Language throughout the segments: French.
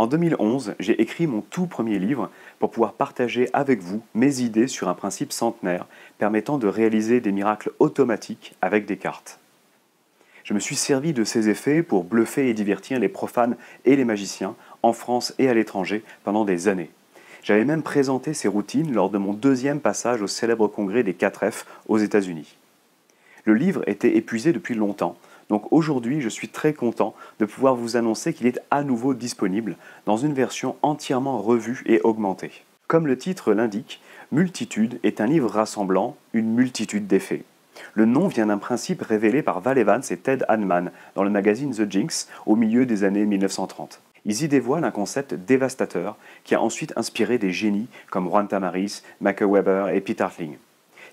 En 2011, j'ai écrit mon tout premier livre pour pouvoir partager avec vous mes idées sur un principe centenaire permettant de réaliser des miracles automatiques avec des cartes. Je me suis servi de ces effets pour bluffer et divertir les profanes et les magiciens en France et à l'étranger pendant des années. J'avais même présenté ces routines lors de mon deuxième passage au célèbre congrès des 4F aux États-Unis. Le livre était épuisé depuis longtemps, donc aujourd'hui je suis très content de pouvoir vous annoncer qu'il est à nouveau disponible dans une version entièrement revue et augmentée. Comme le titre l'indique, Multitude est un livre rassemblant une multitude d'effets. Le nom vient d'un principe révélé par Val Evans et Ted Hanman dans le magazine The Jinx au milieu des années 1930. Ils y dévoilent un concept dévastateur qui a ensuite inspiré des génies comme Juan Tamariz, Michael Weber et Pete Hartling.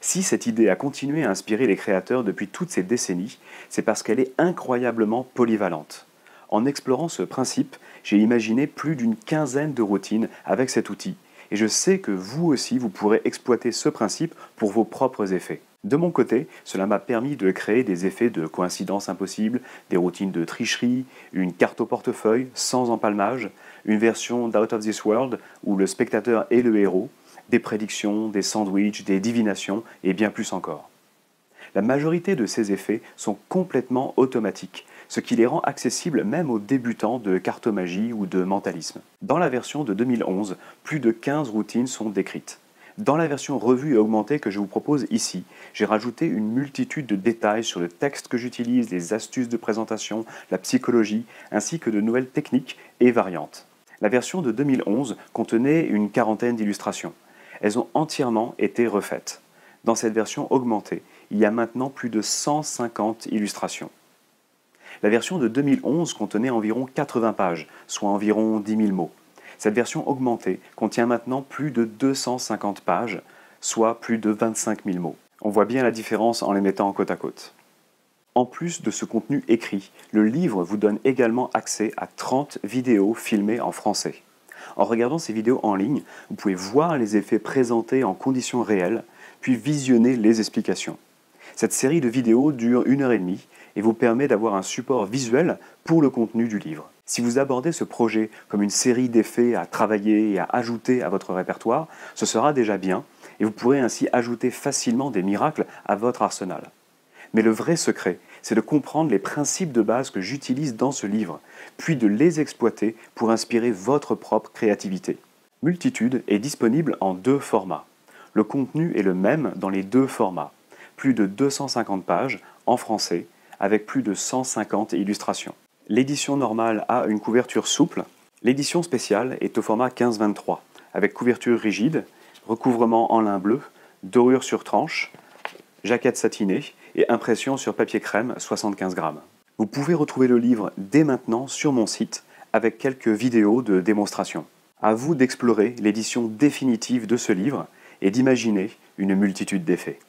Si cette idée a continué à inspirer les créateurs depuis toutes ces décennies, c'est parce qu'elle est incroyablement polyvalente. En explorant ce principe, j'ai imaginé plus d'une quinzaine de routines avec cet outil, et je sais que vous aussi vous pourrez exploiter ce principe pour vos propres effets. De mon côté, cela m'a permis de créer des effets de coïncidence impossible, des routines de tricherie, une carte au portefeuille sans empalmage, une version d'Out of This World où le spectateur est le héros, des prédictions, des sandwichs, des divinations et bien plus encore. La majorité de ces effets sont complètement automatiques, ce qui les rend accessibles même aux débutants de cartomagie ou de mentalisme. Dans la version de 2011, plus de 15 routines sont décrites. Dans la version revue et augmentée que je vous propose ici, j'ai rajouté une multitude de détails sur le texte que j'utilise, les astuces de présentation, la psychologie, ainsi que de nouvelles techniques et variantes. La version de 2011 contenait une quarantaine d'illustrations. Elles ont entièrement été refaites. Dans cette version augmentée, il y a maintenant plus de 150 illustrations. La version de 2011 contenait environ 80 pages, soit environ 10 000 mots. Cette version augmentée contient maintenant plus de 250 pages, soit plus de 25 000 mots. On voit bien la différence en les mettant côte à côte. En plus de ce contenu écrit, le livre vous donne également accès à 30 vidéos filmées en français. En regardant ces vidéos en ligne, vous pouvez voir les effets présentés en conditions réelles, puis visionner les explications. Cette série de vidéos dure 1h30 et vous permet d'avoir un support visuel pour le contenu du livre. Si vous abordez ce projet comme une série d'effets à travailler et à ajouter à votre répertoire, ce sera déjà bien et vous pourrez ainsi ajouter facilement des miracles à votre arsenal. Mais le vrai secret, c'est de comprendre les principes de base que j'utilise dans ce livre, puis de les exploiter pour inspirer votre propre créativité. Multitude est disponible en 2 formats. Le contenu est le même dans les 2 formats. Plus de 250 pages en français, avec plus de 150 illustrations. L'édition normale a une couverture souple. L'édition spéciale est au format 15-23, avec couverture rigide, recouvrement en lin bleu, dorure sur tranche, jaquette satinée et impression sur papier crème 75 grammes. Vous pouvez retrouver le livre dès maintenant sur mon site avec quelques vidéos de démonstration. À vous d'explorer l'édition définitive de ce livre et d'imaginer une multitude d'effets.